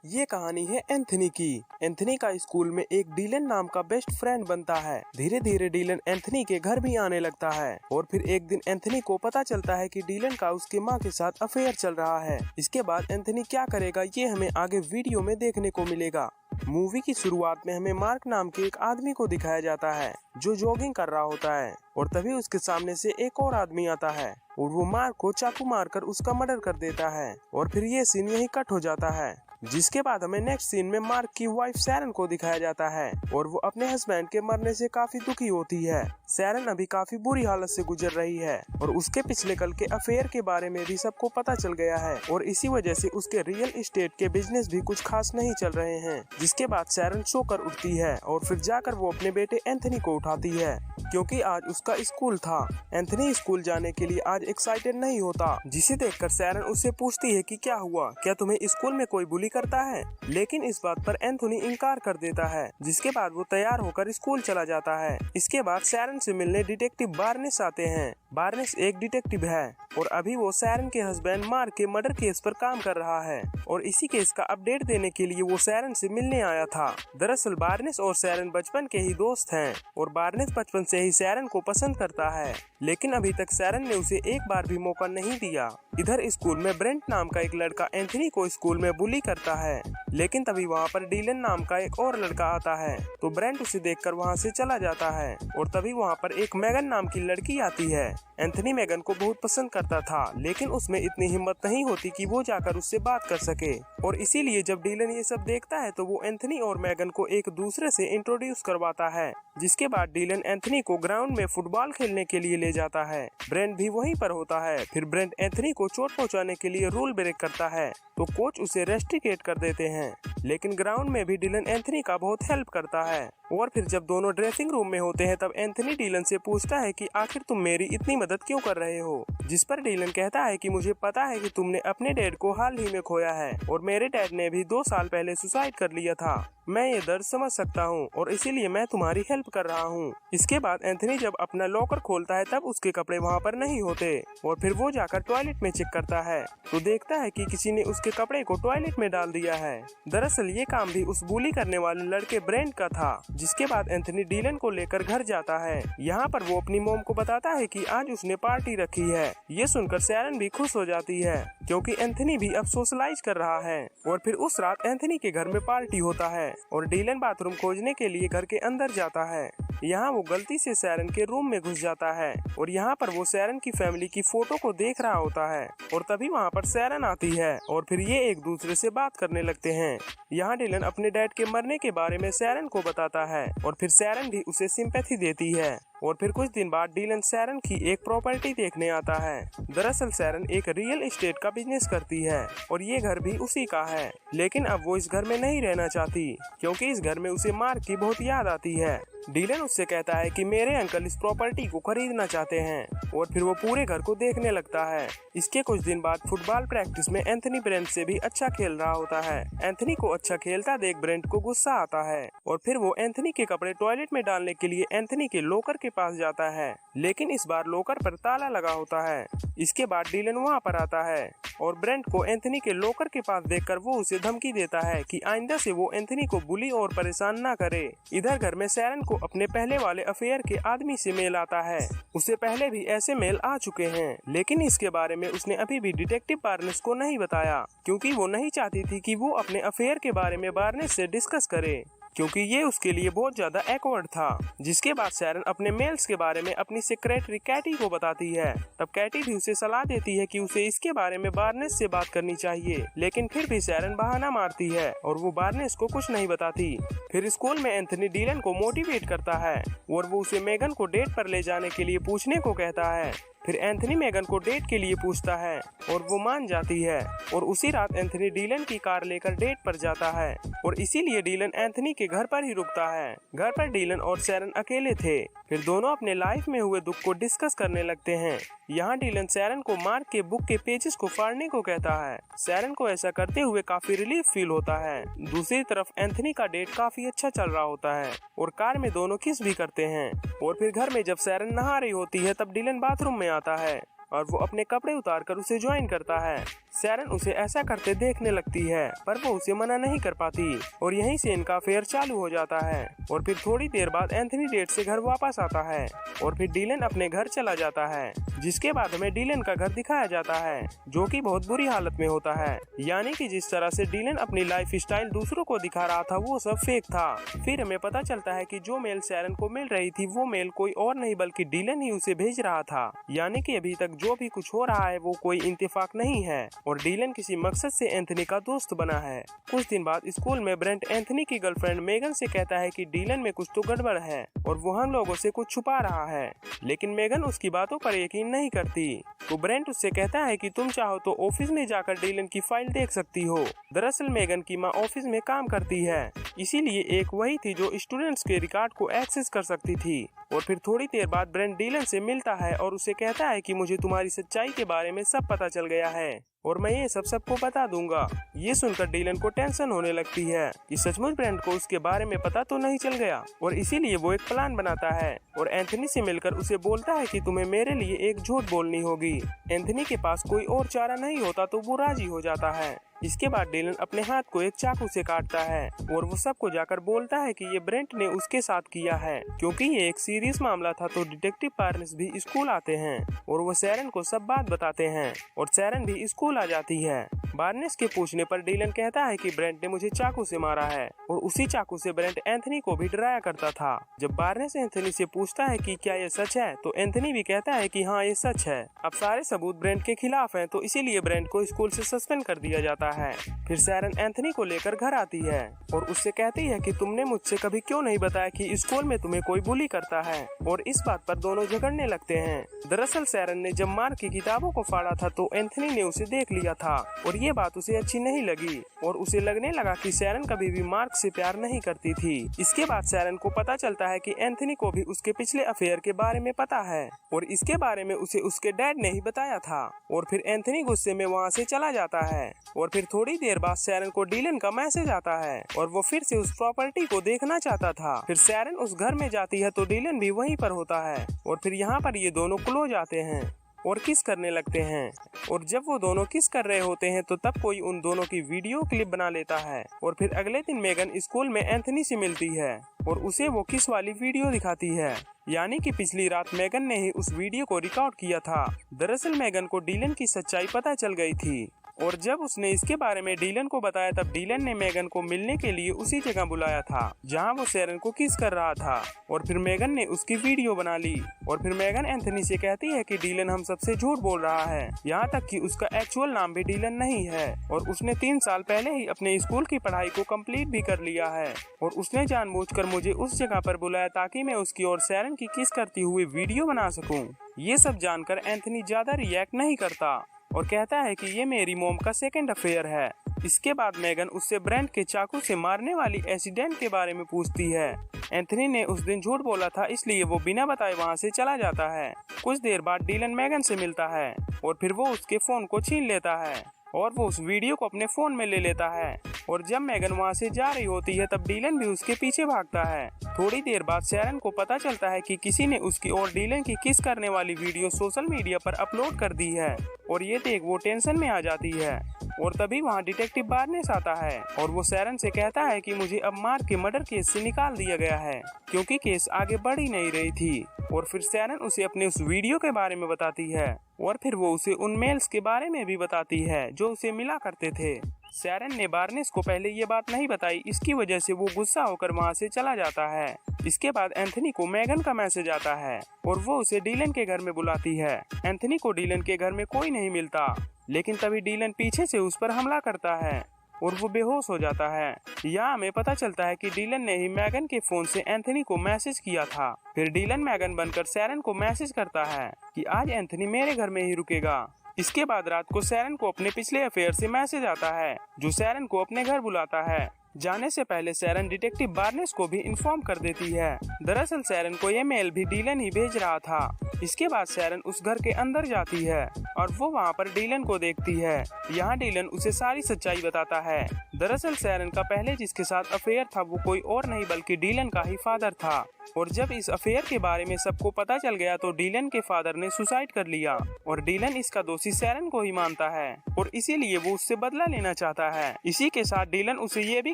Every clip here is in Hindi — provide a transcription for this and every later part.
ये कहानी है एंथनी की। एंथनी का स्कूल में एक डीलन नाम का बेस्ट फ्रेंड बनता है। धीरे धीरे डीलन एंथनी के घर भी आने लगता है और फिर एक दिन एंथनी को पता चलता है कि डीलन का उसकी माँ के साथ अफेयर चल रहा है। इसके बाद एंथनी क्या करेगा ये हमें आगे वीडियो में देखने को मिलेगा। मूवी की शुरुआत में हमें मार्क नाम के एक आदमी को दिखाया जाता है जो जॉगिंग कर रहा होता है और तभी उसके सामने से एक और आदमी आता है और वो मार्क को चाकू मारकर उसका मर्डर कर देता है और फिर ये सीन यही कट हो जाता है। जिसके बाद हमें नेक्स्ट सीन में मार्क की वाइफ सैरन को दिखाया जाता है और वो अपने हस्बैंड के मरने से काफी दुखी होती है। सैरन अभी काफी बुरी हालत से गुजर रही है और उसके पिछले कल के अफेयर के बारे में भी सबको पता चल गया है और इसी वजह से उसके रियल एस्टेट के बिजनेस भी कुछ खास नहीं चल रहे हैं। जिसके बाद सैरन सोकर उठती है और फिर जाकर वो अपने बेटे एंथनी को उठाती है क्योंकि आज उसका स्कूल था। एंथनी स्कूल जाने के लिए आज एक्साइटेड नहीं होता, जिसे देखकर सैरन उससे पूछती है कि क्या हुआ, क्या तुम्हें स्कूल में कोई बुली करता है। लेकिन इस बात पर एंथनी इनकार कर देता है। जिसके बाद वो तैयार होकर स्कूल चला जाता है। इसके बाद सैरन से मिलने डिटेक्टिव बार्नेस आते हैं। बार्नेस एक डिटेक्टिव है और अभी वो सैरन के हस्बैंड मार्क के मर्डर केस पर काम कर रहा है और इसी केस का अपडेट देने के लिए वो सैरन से मिलने आया था। दरअसल बार्नेस और सैरन बचपन के ही दोस्त हैं और बार्नेस बचपन से ही सैरन को पसंद करता है, लेकिन अभी तक सैरन ने उसे एक बार भी मौका नहीं दिया। इधर स्कूल में ब्रेंट नाम का एक लड़का एंथनी को स्कूल में बुली करता है, लेकिन तभी वहाँ पर डीलन नाम का एक और लड़का आता है तो ब्रेंट उसे देखकर वहाँ से चला जाता है और तभी वहाँ पर एक मैगन नाम की लड़की आती है। एंथनी मैगन को बहुत पसंद करता था, लेकिन उसमें इतनी हिम्मत नहीं होती कि वो जाकर उससे बात कर सके और इसीलिए जब डीलन ये सब देखता है तो वो एंथनी और मैगन को एक दूसरे से इंट्रोड्यूस करवाता है। जिसके बाद डीलन एंथनी को ग्राउंड में फुटबॉल खेलने के लिए ले जाता है। ब्रेंट भी वहीं पर होता है। फिर ब्रेंट एंथनी को चोट पहुंचाने के लिए रूल ब्रेक करता है तो कोच उसे रेस्ट्रिकेट कर देते हैं, लेकिन ग्राउंड में भी डीलन एंथनी का बहुत हेल्प करता है। और फिर जब दोनों ड्रेसिंग रूम में होते हैं तब एंथनी डीलन से पूछता है कि आखिर तुम मेरी इतनी मदद क्यों कर रहे हो। जिस पर डीलन कहता है कि मुझे पता है कि तुमने अपने डैड को हाल ही में खोया है और मेरे डैड ने भी 2 साल पहले सुसाइड कर लिया था। मैं ये दर्द समझ सकता हूँ और इसीलिए मैं तुम्हारी हेल्प कर रहा हूँ। इसके बाद एंथनी जब अपना लॉकर खोलता है तब उसके कपड़े वहाँ पर नहीं होते और फिर वो जाकर टॉयलेट में चेक करता है तो देखता है कि किसी ने उसके कपड़े को टॉयलेट में डाल दिया है। दरअसल ये काम भी उस बुली करने वाले लड़के ब्रेंट का था। जिसके बाद एंथनी डीलन को लेकर घर जाता है। यहाँ पर वो अपनी मॉम को बताता है कि आज उसने पार्टी रखी है। ये सुनकर सैरन भी खुश हो जाती है क्योंकि एंथनी भी अब सोशलाइज कर रहा है। और फिर उस रात एंथनी के घर में पार्टी होता है और डीलन बाथरूम खोजने के लिए घर के अंदर जाता है। यहाँ वो गलती से सैरन के रूम में घुस जाता है और यहाँ पर वो सैरन की फैमिली की फोटो को देख रहा होता है और तभी वहाँ पर सैरन आती है और फिर ये एक दूसरे से बात करने लगते हैं। यहाँ डीलन अपने डैड के मरने के बारे में सैरन को बताता है और फिर सैरन भी उसे सिंपैथी देती है। और फिर कुछ दिन बाद डीलन सैरन की एक प्रॉपर्टी देखने आता है। दरअसल सैरन एक रियल एस्टेट का बिजनेस करती है और ये घर भी उसी का है, लेकिन अब वो इस घर में नहीं रहना चाहती क्योंकि इस घर में उसे मार्क की बहुत याद आती है। डीलन उससे कहता है कि मेरे अंकल इस प्रॉपर्टी को खरीदना चाहते हैं और फिर वो पूरे घर को देखने लगता है। इसके कुछ दिन बाद फुटबॉल प्रैक्टिस में एंथनी ब्रेंट से भी अच्छा खेल रहा होता है। एंथनी को अच्छा खेलता देख ब्रेंट को गुस्सा आता है और फिर वो एंथनी के कपड़े टॉयलेट में डालने के लिए एंथनी के लॉकर के पास जाता है, लेकिन इस बार लॉकर पर ताला लगा होता है। इसके बाद डीलन वहाँ पर आता है और ब्रेंट को एंथनी के लॉकर के पास देखकर वो उसे धमकी देता है कि आइंदा से वो एंथनी को बुली और परेशान ना करे। इधर घर में सैरन को अपने पहले वाले अफेयर के आदमी से मेल आता है। उसे पहले भी ऐसे मेल आ चुके हैं, लेकिन इसके बारे में उसने अभी भी डिटेक्टिव बार्नेस को नहीं बताया क्योंकि वो नहीं चाहती थी कि वो अपने अफेयर के बारे में बार्नेस से डिस्कस करे क्योंकि ये उसके लिए बहुत ज्यादा एक्वर्ड था। जिसके बाद सैरन अपने मेल्स के बारे में अपनी सेक्रेटरी कैटी को बताती है। तब कैटी भी उसे सलाह देती है कि उसे इसके बारे में बार्नेस से बात करनी चाहिए, लेकिन फिर भी सैरन बहाना मारती है और वो बार्नेस को कुछ नहीं बताती। फिर स्कूल में एंथनी डीलन को मोटिवेट करता है और वो उसे मेगन को डेट पर ले जाने के लिए पूछने को कहता है। फिर एंथनी मेगन को डेट के लिए पूछता है और वो मान जाती है और उसी रात एंथनी डीलन की कार लेकर डेट पर जाता है और इसीलिए डीलन एंथनी के घर पर ही रुकता है। घर पर डीलन और सैरन अकेले थे। फिर दोनों अपने लाइफ में हुए दुख को डिस्कस करने लगते हैं। यहाँ डीलन सैरन को मार्क के बुक के पेजेस को फाड़ने को कहता है। सैरन को ऐसा करते हुए काफी रिलीफ फील होता है। दूसरी तरफ एंथनी का डेट काफी अच्छा चल रहा होता है और कार में दोनों किस भी करते हैं। और फिर घर में जब सैरन नहा रही होती है तब डीलन बाथरूम में आता है और वो अपने कपड़े उतारकर उसे ज्वाइन करता है। सैरन उसे ऐसा करते देखने लगती है, पर वो उसे मना नहीं कर पाती और यहीं से इनका अफेयर चालू हो जाता है। और फिर थोड़ी देर बाद एंथनी डेट से घर वापस आता है और फिर डीलन अपने घर चला जाता है, जिसके बाद हमें डीलन का घर दिखाया जाता है जो कि बहुत बुरी हालत में होता है। यानी कि जिस तरह से डीलन अपनी लाइफ स्टाइल दूसरों को दिखा रहा था वो सब फेक था। फिर हमें पता चलता है कि जो मेल सैरन को मिल रही थी वो मेल कोई और नहीं बल्कि डीलन ही उसे भेज रहा था। यानी कि अभी तक जो भी कुछ हो रहा है वो कोई इंतफाक नहीं है और डीलन किसी मकसद से एंथनी का दोस्त बना है। कुछ दिन बाद स्कूल में ब्रेंट एंथनी की गर्लफ्रेंड मेगन से कहता है कि डीलन में कुछ तो गड़बड़ है और वो हम लोगों से कुछ छुपा रहा है, लेकिन मेगन उसकी बातों पर यकीन नहीं करती। तो ब्रेंट उससे कहता है कि तुम चाहो तो ऑफिस में जाकर डीलन की फाइल देख सकती हो। दरअसल मेगन की माँ ऑफिस में काम करती है, इसीलिए एक वही थी जो स्टूडेंट्स के रिकॉर्ड को एक्सेस कर सकती थी। और फिर थोड़ी देर बाद ब्रेंट डीलन से मिलता है और उसे कहता है कि मुझे तुम्हारी सच्चाई के बारे में सब पता चल गया है और मैं ये सब सबको बता दूंगा। ये सुनकर डीलन को टेंशन होने लगती है कि सचमुच ब्रेंट को उसके बारे में पता तो नहीं चल गया और इसीलिए वो एक प्लान बनाता है और एंथनी से मिलकर उसे बोलता है कि तुम्हें मेरे लिए एक झूठ बोलनी होगी। एंथनी के पास कोई और चारा नहीं होता तो वो राजी हो जाता है। इसके बाद डीलन अपने हाथ को एक चाकू से काटता है और वो सबको जाकर बोलता है कि ये ब्रेंट ने उसके साथ किया है। क्योंकि ये एक सीरियस मामला था तो डिटेक्टिव बार्नेस भी स्कूल आते हैं और वो सैरन को सब बात बताते हैं और सैरन भी स्कूल आ जाती है। बार्नेस के पूछने पर डीलन कहता है कि ब्रेंट ने मुझे चाकू से मारा है और उसी चाकू से ब्रेंट एंथनी को भी डराया करता था। जब बार्नेस एंथनी से पूछता है कि क्या ये सच है तो एंथनी भी कहता है कि हाँ ये सच है। अब सारे सबूत ब्रेंट के खिलाफ हैं तो इसीलिए ब्रेंट को स्कूल से सस्पेंड कर दिया जाता है। फिर सैरन एंथनी को लेकर घर आती है और उससे कहती है कि तुमने मुझसे कभी क्यों नहीं बताया कि स्कूल में तुम्हें कोई बुली करता है और इस बात पर दोनों झगड़ने लगते हैं। दरअसल सैरन ने जब मार्क की किताबों को फाड़ा था तो एंथनी ने उसे देख लिया था और ये बात उसे अच्छी नहीं लगी और उसे लगने लगा कि सैरन कभी भी मार्क से प्यार नहीं करती थी। इसके बाद सैरन को पता चलता है कि एंथनी को भी उसके पिछले अफेयर के बारे में पता है और इसके बारे में उसे उसके डैड ने ही बताया था। और फिर एंथनी गुस्से में वहाँ से चला जाता है और फिर थोड़ी देर बाद सैरन को डीलन का मैसेज आता है और वो फिर से उस प्रॉपर्टी को देखना चाहता था। फिर सैरन उस घर में जाती है तो डीलन भी वहीं पर होता है और फिर यहाँ पर ये दोनों क्लोज आते हैं और किस करने लगते हैं। और जब वो दोनों किस कर रहे होते हैं तो तब कोई उन दोनों की वीडियो क्लिप बना लेता है और फिर अगले दिन मेगन स्कूल में एंथनी से मिलती है और उसे वो किस वाली वीडियो दिखाती है। यानी कि पिछली रात मेगन ने ही उस वीडियो को रिकॉर्ड किया था। दरअसल मेगन को डीलन की सच्चाई पता चल गई थी और जब उसने इसके बारे में डीलन को बताया तब डीलन ने मेगन को मिलने के लिए उसी जगह बुलाया था जहां वो सैरन को किस कर रहा था और फिर मेगन ने उसकी वीडियो बना ली। और फिर मेगन एंथनी से कहती है कि डीलन हम सबसे झूठ बोल रहा है, यहाँ तक कि उसका एक्चुअल नाम भी डीलन नहीं है और उसने 3 साल पहले ही अपने स्कूल की पढ़ाई को कंप्लीट भी कर लिया है और उसने जानबूझकर मुझे उस जगह पर बुलाया ताकि मैं उसकी और सैरन की किस करती हुई वीडियो बना सकूं। ये सब जानकर एंथनी ज्यादा रिएक्ट नहीं करता और कहता है कि ये मेरी मॉम का सेकंड अफेयर है। इसके बाद मेगन उससे ब्रेंट के चाकू से मारने वाली एक्सीडेंट के बारे में पूछती है। एंथनी ने उस दिन झूठ बोला था इसलिए वो बिना बताए वहाँ से चला जाता है। कुछ देर बाद डीलन मेगन से मिलता है और फिर वो उसके फोन को छीन लेता है और वो उस वीडियो को अपने फोन में ले लेता है और जब मेगन वहाँ से जा रही होती है तब डीलन भी उसके पीछे भागता है। थोड़ी देर बाद सैरन को पता चलता है कि किसी ने उसकी और डीलन की किस करने वाली वीडियो सोशल मीडिया पर अपलोड कर दी है और ये देख वो टेंशन में आ जाती है और तभी वहाँ डिटेक्टिव बार्नेस आता है और वो सैरन से कहता है कि मुझे अब मार्क के मर्डर केस से निकाल दिया गया है क्योंकि केस आगे बढ़ ही नहीं रही थी। और फिर सैरन उसे अपने उस वीडियो के बारे में बताती है और फिर वो उसे उन मेल्स के बारे में भी बताती है जो उसे मिला करते थे। सैरन ने बार्नेस को पहले ये बात नहीं बताई, इसकी वजह से वो गुस्सा होकर वहाँ से चला जाता है। इसके बाद एंथनी को मेगन का मैसेज आता है और वो उसे डीलन के घर में बुलाती है। एंथनी को डीलन के घर में कोई नहीं मिलता, लेकिन तभी डीलन पीछे से उस पर हमला करता है और वो बेहोश हो जाता है। यहाँ हमें पता चलता है कि डीलन ने ही मेगन के फोन से एंथनी को मैसेज किया था। फिर डीलन मेगन बनकर सैरन को मैसेज करता है कि आज एंथनी मेरे घर में ही रुकेगा। इसके बाद रात को सैरन को अपने पिछले अफेयर से मैसेज आता है जो सैरन को अपने घर बुलाता है जाने से पहले सैरन डिटेक्टिव बार्नेस को भी इन्फॉर्म कर देती है। दरअसल सैरन को ये मेल भी डीलन ही भेज रहा था। इसके बाद सैरन उस घर के अंदर जाती है और वो वहाँ पर डीलन को देखती है। यहाँ डीलन उसे सारी सच्चाई बताता है। दरअसल सैरन का पहले जिसके साथ अफेयर था वो कोई और नहीं बल्कि डीलन का ही फादर था। और जब इस अफेयर के बारे में सबको पता चल गया तो डीलन के फादर ने सुसाइड कर लिया और डीलन इसका दोषी सैरन को ही मानता है और इसीलिए वो उससे बदला लेना चाहता है। इसी के साथ डीलन उसे ये भी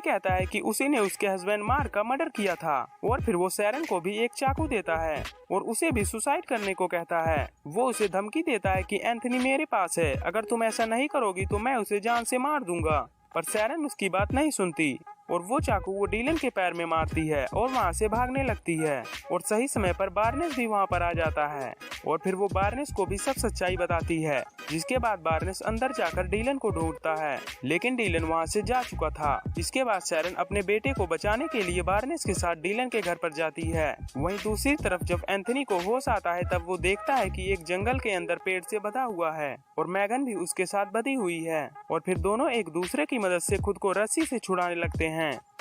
कहता है कि उसी ने उसके हस्बैंड मार्क का मर्डर किया था और फिर वो सैरन को भी एक चाकू देता है और उसे भी सुसाइड करने को कहता है। वो उसे धमकी देता है कि एंथनी मेरे पास है, अगर तुम ऐसा नहीं करोगी तो मैं उसे जान से मार दूंगा। पर सैरन उसकी बात नहीं सुनती और वो चाकू वो डीलन के पैर में मारती है और वहाँ से भागने लगती है। और सही समय पर बार्नेस भी वहाँ पर आ जाता है और फिर वो बार्नेस को भी सब सच्चाई बताती है। जिसके बाद बार्नेस अंदर जाकर डीलन को ढूंढता है, लेकिन डीलन वहाँ से जा चुका था। इसके बाद सैरन अपने बेटे को बचाने के लिए बार्नेस के साथ डीलन के घर पर जाती है। वहीं दूसरी तरफ जब एंथनी को होश आता है तब वो देखता है कि एक जंगल के अंदर पेड़ से बंधा हुआ है और मैगन भी उसके साथ बंधी हुई है और फिर दोनों एक दूसरे की मदद से खुद को रस्सी से छुड़ाने लगते हैं।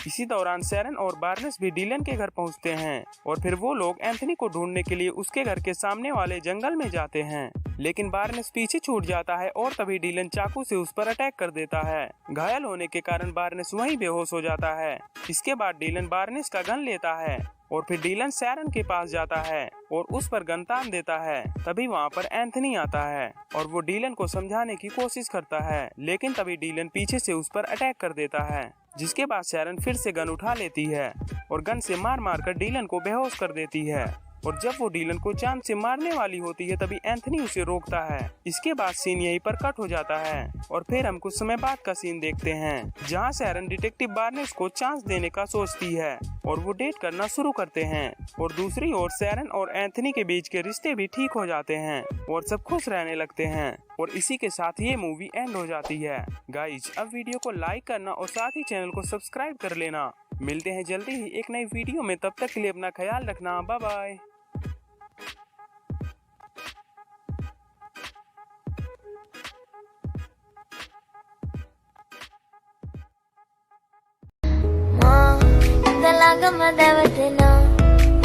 इसी दौरान सैरन और बार्नेस भी डीलन के घर पहुंचते हैं और फिर वो लोग एंथनी को ढूंढने के लिए उसके घर के सामने वाले जंगल में जाते हैं, लेकिन बार्नेस पीछे छूट जाता है और तभी डीलन चाकू से उस पर अटैक कर देता है। घायल होने के कारण बार्नेस वहीं बेहोश हो जाता है। इसके बाद डीलन बार्नेस का गन लेता है और फिर डीलन सैरन के पास जाता है और उस पर गन तान देता है। तभी वहाँ पर एंथनी आता है और वो डीलन को समझाने की कोशिश करता है, लेकिन तभी डीलन पीछे से उस पर अटैक कर देता है। जिसके बाद सैरन फिर से गन उठा लेती है और गन से मार मार कर डीलन को बेहोश कर देती है। और जब वो डीलन को जान से मारने वाली होती है तभी एंथनी उसे रोकता है। इसके बाद सीन यहीं पर कट हो जाता है और फिर हम कुछ समय बाद का सीन देखते हैं जहां सैरन डिटेक्टिव बार्नेस को चांस देने का सोचती है और वो डेट करना शुरू करते हैं। और दूसरी ओर सैरन और एंथनी के बीच के रिश्ते भी ठीक हो जाते हैं और सब खुश रहने लगते हैं। और इसी के साथ ये मूवी एंड हो जाती है। गाइज अब वीडियो को लाइक करना और साथ ही चैनल को सब्सक्राइब कर लेना। मिलते हैं जल्दी ही एक नई वीडियो में, तब तक के लिए अपना ख्याल रखना। Bye bye. ගලගම දැවටෙනා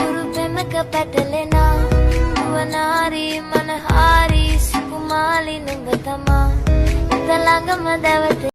උරු පෙමක පැටලෙනා වනාරි මනහාරි සුකුමාලි නුඹ තමා ගලගම දැවටෙනා